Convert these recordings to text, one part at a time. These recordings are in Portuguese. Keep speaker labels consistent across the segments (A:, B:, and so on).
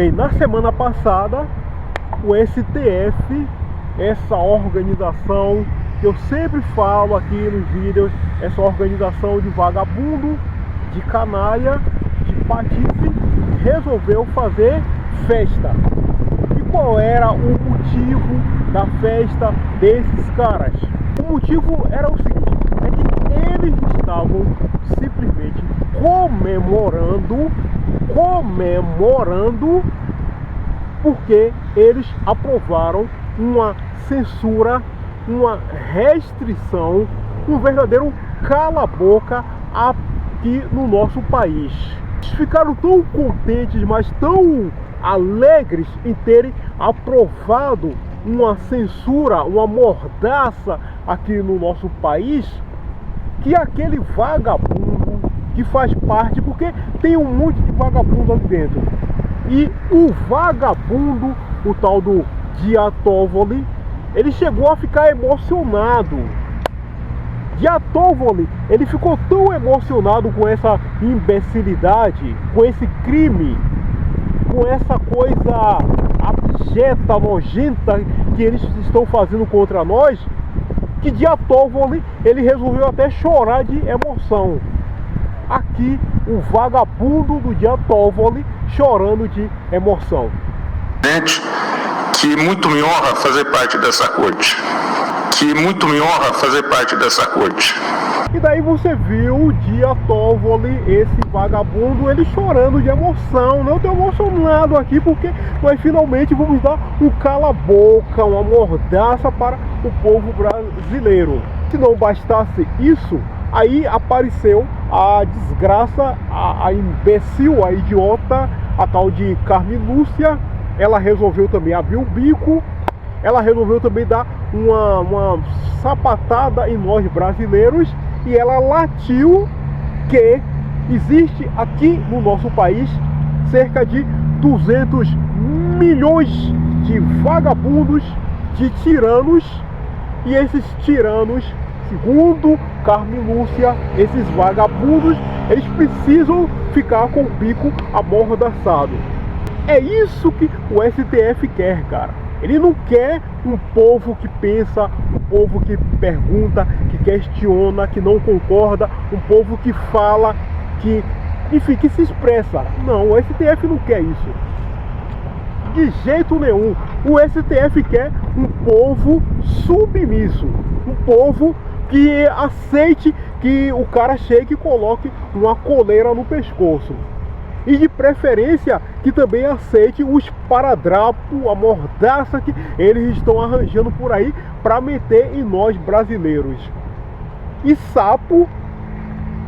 A: E na semana passada, o STF, essa organização que eu sempre falo aqui nos vídeos, essa organização de vagabundo, de canalha, de patife, resolveu fazer festa. E qual era o motivo da festa desses caras? O motivo era o seguinte, é que eles estavam simplesmente comemorando porque eles aprovaram uma censura, uma restrição, um verdadeiro cala-boca aqui no nosso país. Eles ficaram tão contentes, mas tão alegres em terem aprovado uma censura, uma mordaça aqui no nosso país, que aquele vagabundo que faz parte, porque tem um monte de vagabundo ali dentro, e o vagabundo, o tal do Dia Toffoli, ele chegou a ficar emocionado. Dia Toffoli, ele ficou tão emocionado com essa imbecilidade, com esse crime, com essa coisa abjeta, nojenta que eles estão fazendo contra nós, que Dia Toffoli, ele resolveu até chorar de emoção. Aqui, o vagabundo do Dia Toffoli chorando de emoção.
B: Gente, que muito me honra fazer parte dessa corte.
A: E daí você viu o Dia Toffoli, esse vagabundo, ele chorando de emoção. Não estou emocionado aqui porque nós finalmente vamos dar um cala-boca, uma mordaça para o povo brasileiro. Se não bastasse isso, aí apareceu a desgraça, a imbecil, a idiota, a tal de Carmen Lúcia. Ela resolveu também abrir o bico, ela resolveu também dar uma sapatada em nós brasileiros, e ela latiu que existe aqui no nosso país cerca de 200 milhões de vagabundos, de tiranos, e esses tiranos, segundo Carmen Lúcia, esses vagabundos, eles precisam ficar com o bico amordaçado. É isso que o STF quer, cara. Ele não quer um povo que pensa, um povo que pergunta, que questiona, que não concorda, um povo que fala, que, enfim, que se expressa. Não, o STF não quer isso. De jeito nenhum. O STF quer um povo submisso, um povo que aceite que o cara chegue e coloque uma coleira no pescoço. E de preferência que também aceite o esparadrapo, a mordaça que eles estão arranjando por aí para meter em nós brasileiros. E sapo,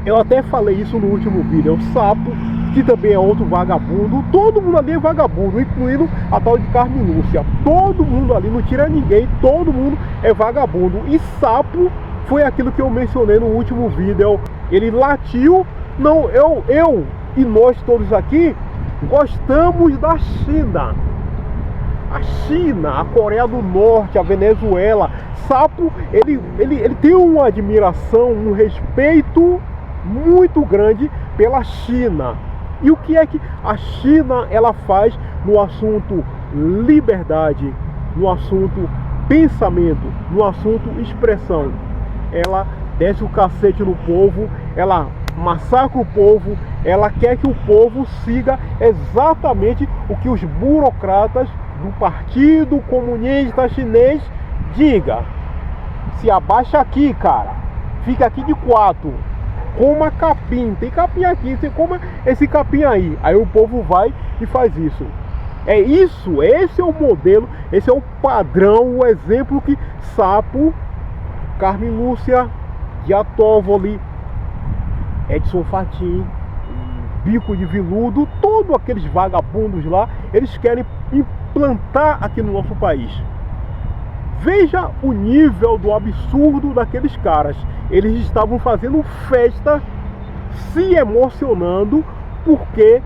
A: eu até falei isso no último vídeo, o sapo, que também é outro vagabundo. Todo mundo ali é vagabundo, incluindo a tal de Carmen Lúcia. Todo mundo ali, não tira ninguém, todo mundo é vagabundo. E sapo foi aquilo que eu mencionei no último vídeo. Ele latiu. Não, eu e nós todos aqui gostamos da China. A China, a Coreia do Norte, a Venezuela. Sapo, ele tem uma admiração, um respeito muito grande pela China. E o que é que a China ela faz no assunto liberdade, no assunto pensamento, no assunto expressão? Ela desce o cacete no povo, ela massacra o povo, ela quer que o povo siga exatamente o que os burocratas do Partido Comunista Chinês diga. Se abaixa aqui, cara, fica aqui de 4, coma capim, tem capim aqui, você coma esse capim aí. Aí o povo vai e faz isso. É isso, esse é o modelo, esse é o padrão, o exemplo que sapo, Carmen Lúcia, Dia Toffoli, Edson Fachin, Bico de Viludo, todos aqueles vagabundos lá, eles querem implantar aqui no nosso país. Veja o nível do absurdo daqueles caras. Eles estavam fazendo festa, se emocionando, porque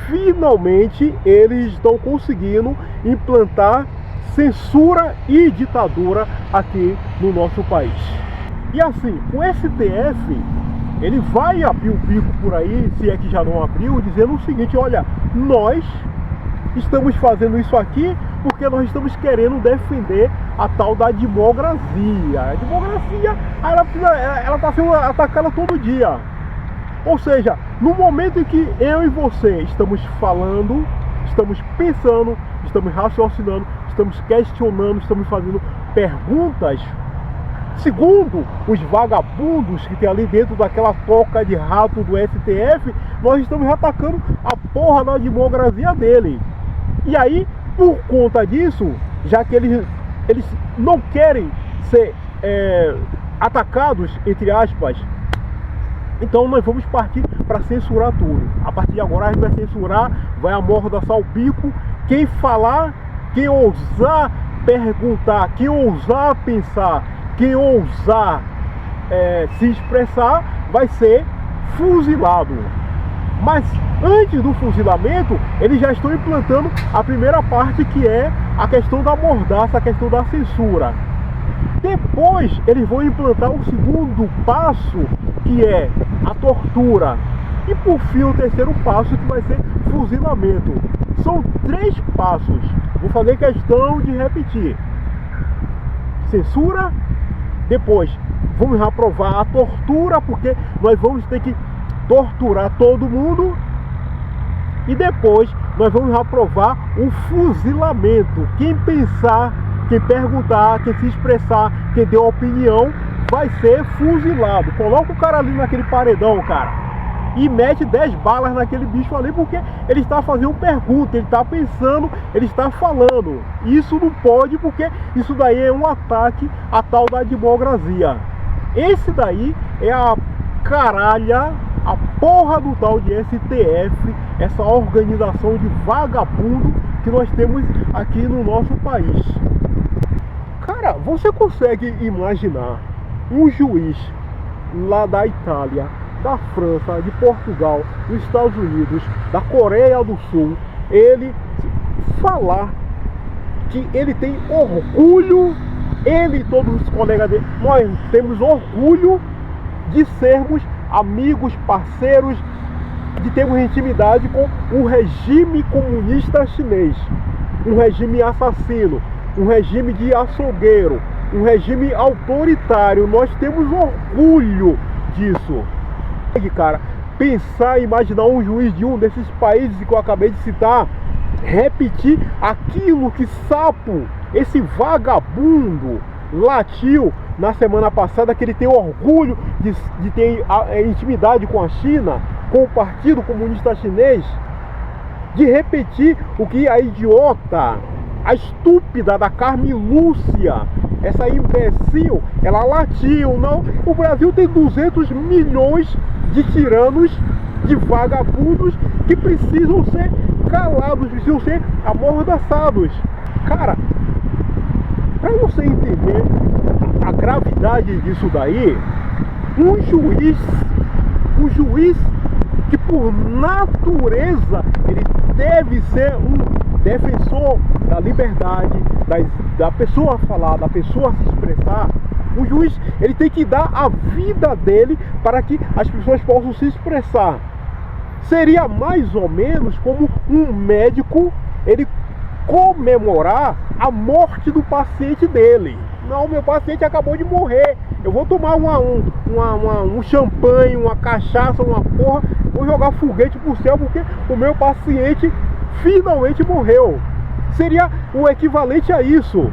A: finalmente eles estão conseguindo implantar censura e ditadura aqui no nosso país. E assim, o STF, ele vai abrir o bico por aí, se é que já não abriu, dizendo o seguinte: olha, nós estamos fazendo isso aqui porque nós estamos querendo defender a tal da democracia. A democracia, ela está sendo atacada todo dia. Ou seja, no momento em que eu e você estamos falando, estamos pensando, estamos raciocinando, estamos questionando, estamos fazendo perguntas, segundo os vagabundos que tem ali dentro daquela toca de rato do STF, nós estamos atacando a porra da democracia dele. E aí, por conta disso, já que eles não querem ser atacados, entre aspas, então nós vamos partir para censurar tudo. A partir de agora a gente vai censurar, vai amordaçar o bico. Quem falar, quem ousar perguntar, quem ousar pensar, quem ousar se expressar, vai ser fuzilado. Mas antes do fuzilamento, eles já estão implantando a primeira parte, que é a questão da mordaça, a questão da censura. Depois eles vão implantar o segundo passo, que é a tortura. E por fim o terceiro passo, que vai ser fuzilamento. São 3 passos. Vou fazer questão de repetir. Censura. Depois vamos aprovar a tortura, porque nós vamos ter que torturar todo mundo. E depois nós vamos aprovar o fuzilamento. Quem pensar, quem perguntar, quem se expressar, quem deu opinião, vai ser fuzilado. Coloca o cara ali naquele paredão, cara, e mete 10 balas naquele bicho ali, porque ele está fazendo pergunta, ele está pensando, ele está falando. Isso não pode, porque isso daí é um ataque à tal da democracia. Esse daí é a caralha, a porra do tal de STF, essa organização de vagabundo que nós temos aqui no nosso país. Cara, você consegue imaginar um juiz lá da Itália, da França, de Portugal, dos Estados Unidos, da Coreia do Sul, ele falar que ele tem orgulho, ele e todos os colegas dele, nós temos orgulho de sermos amigos, parceiros, de termos intimidade com o regime comunista chinês, um regime assassino, um regime de açougueiro, um regime autoritário. Nós temos orgulho disso. Cara, pensar e imaginar um juiz de um desses países que eu acabei de citar repetir aquilo que Sapo, esse vagabundo, latiu na semana passada, que ele tem orgulho de ter intimidade com a China, com o Partido Comunista Chinês, de repetir o que a idiota, a estúpida da Carmen Lúcia, essa imbecil, ela latiu. Não, o Brasil tem 200 milhões de tiranos, de vagabundos que precisam ser calados, precisam ser amordaçados. Cara, para você entender a gravidade disso daí, um juiz que por natureza ele deve ser um defensor da liberdade, da pessoa falar, da pessoa se expressar. O juiz, ele tem que dar a vida dele para que as pessoas possam se expressar. Seria mais ou menos como um médico, ele comemorar a morte do paciente dele. Não, meu paciente acabou de morrer, eu vou tomar um champanhe, uma cachaça, uma porra, vou jogar foguete pro céu porque o meu paciente finalmente morreu. Seria o equivalente a isso.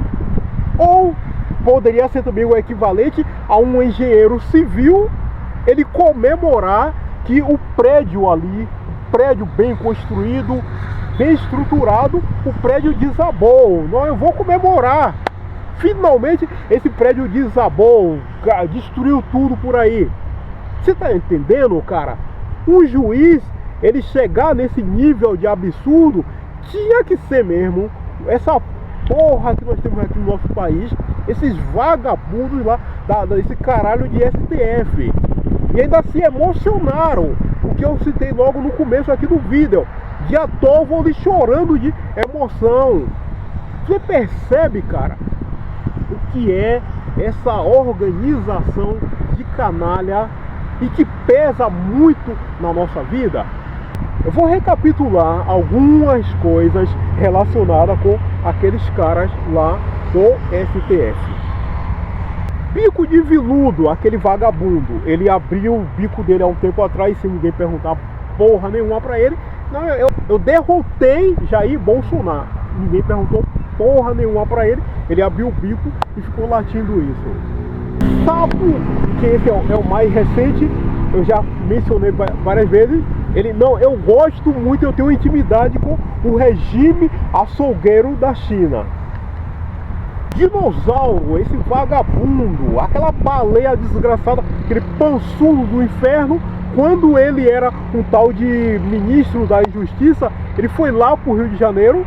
A: Ou poderia ser também o equivalente a um engenheiro civil, ele comemorar que o prédio ali, prédio bem construído, bem estruturado, o prédio desabou. Não, eu vou comemorar. Finalmente esse prédio desabou, destruiu tudo por aí. Você tá entendendo, cara? Um juiz, ele chegar nesse nível de absurdo, tinha que ser mesmo essa porra que nós temos aqui no nosso país, esses vagabundos lá, esse caralho de STF. E ainda se emocionaram, o que eu citei logo no começo aqui do vídeo, de Toffoli chorando de emoção. Você percebe, cara, o que é essa organização de canalha e que pesa muito na nossa vida? Eu vou recapitular algumas coisas relacionadas com aqueles caras lá do STF. Bico de Viludo, aquele vagabundo, ele abriu o bico dele há um tempo atrás sem ninguém perguntar porra nenhuma pra ele. Não, eu derrotei Jair Bolsonaro. Ninguém perguntou porra nenhuma pra ele. Ele abriu o bico e ficou latindo isso. Sapo, que esse é o mais recente, eu já mencionei várias vezes. Ele não, eu gosto muito, eu tenho intimidade com o regime açougueiro da China. Dinossauro, esse vagabundo, aquela baleia desgraçada, aquele pançudo do inferno. Quando ele era um tal de ministro da Justiça, ele foi lá pro Rio de Janeiro,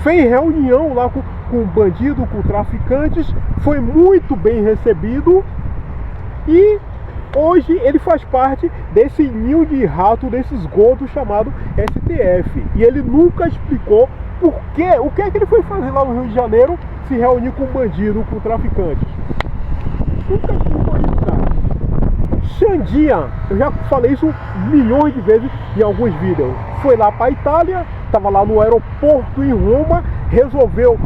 A: fez reunião lá com bandido, com traficantes, foi muito bem recebido e hoje ele faz parte desse ninho de rato, desse esgoto chamado STF. E ele nunca explicou por quê, o que é que ele foi fazer lá no Rio de Janeiro, se reunir com bandido, com traficantes. Nunca explicou isso, cara. Xandian, eu já falei isso milhões de vezes em alguns vídeos. Foi lá para a Itália, estava lá no aeroporto em Roma, resolveu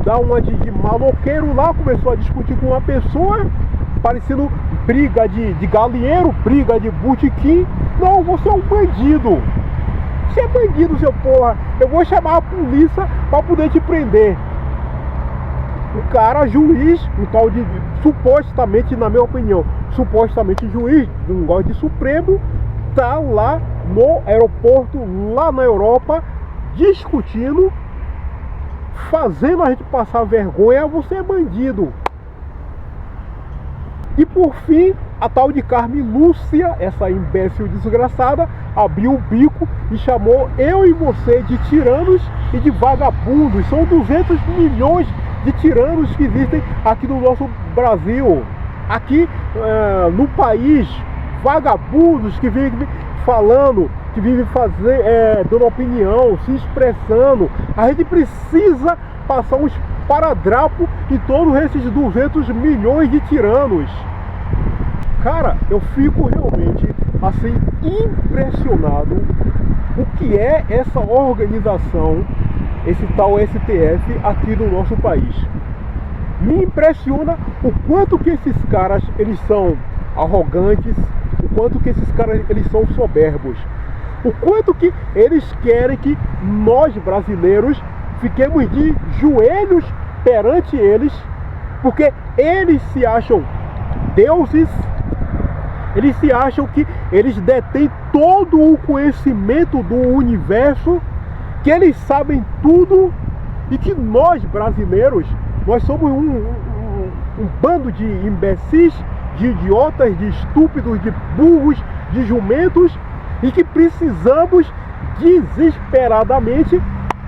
A: dar uma de maloqueiro lá, começou a discutir com uma pessoa, parecendo briga de galinheiro, briga de botequim. Não, você é um bandido. Você é bandido, seu porra. Eu vou chamar a polícia para poder te prender. O cara, juiz, um tal de, supostamente, na minha opinião, supostamente juiz de um negócio de Supremo, tá lá no aeroporto, lá na Europa, discutindo, fazendo a gente passar vergonha. Você é bandido. E por fim, a tal de Carmen Lúcia, essa imbécil desgraçada, abriu o bico e chamou eu e você de tiranos e de vagabundos. São 200 milhões de tiranos que existem aqui no nosso Brasil. Aqui no país, vagabundos que vivem falando, que vivem dando opinião, se expressando. A gente precisa passar uns paradrapo em todos esses 200 milhões de tiranos. Cara, eu fico realmente assim impressionado o que é essa organização, esse tal STF aqui no nosso país. Me impressiona o quanto que esses caras eles são arrogantes, o quanto que esses caras eles são soberbos, o quanto que eles querem que nós brasileiros fiquemos de joelhos perante eles, porque eles se acham deuses, eles se acham que eles detêm todo o conhecimento do universo, que eles sabem tudo e que nós brasileiros, nós somos um bando de imbecis, de idiotas, de estúpidos, de burros, de jumentos e que precisamos desesperadamente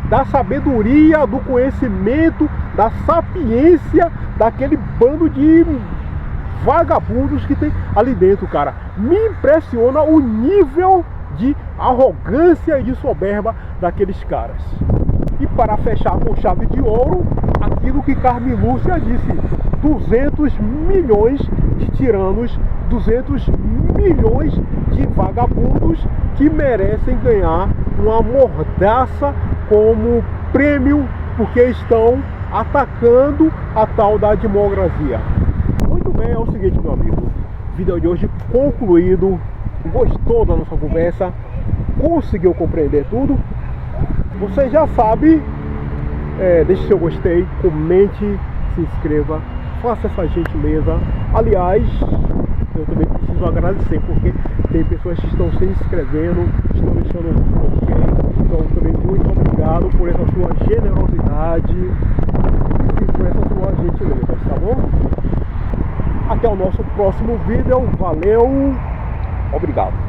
A: da sabedoria, do conhecimento, da sapiência daquele bando de vagabundos que tem ali dentro, cara. Me impressiona o nível de arrogância e de soberba daqueles caras. E para fechar com chave de ouro, aquilo que Carmen Lúcia disse: 200 milhões de tiranos, 200 milhões de vagabundos que merecem ganhar uma mordaça como prêmio porque estão atacando a tal da democracia. Muito bem, é o seguinte, meu amigo, vídeo de hoje concluído. Gostou da nossa conversa? Conseguiu compreender tudo? Você já sabe, deixe seu gostei, comente, se inscreva, faça essa gentileza. Aliás, eu também preciso agradecer porque tem pessoas que estão se inscrevendo, estão deixando um ok. Então também muito obrigado por essa sua generosidade e por essa sua gentileza, tá bom? Até o nosso próximo vídeo, valeu, obrigado.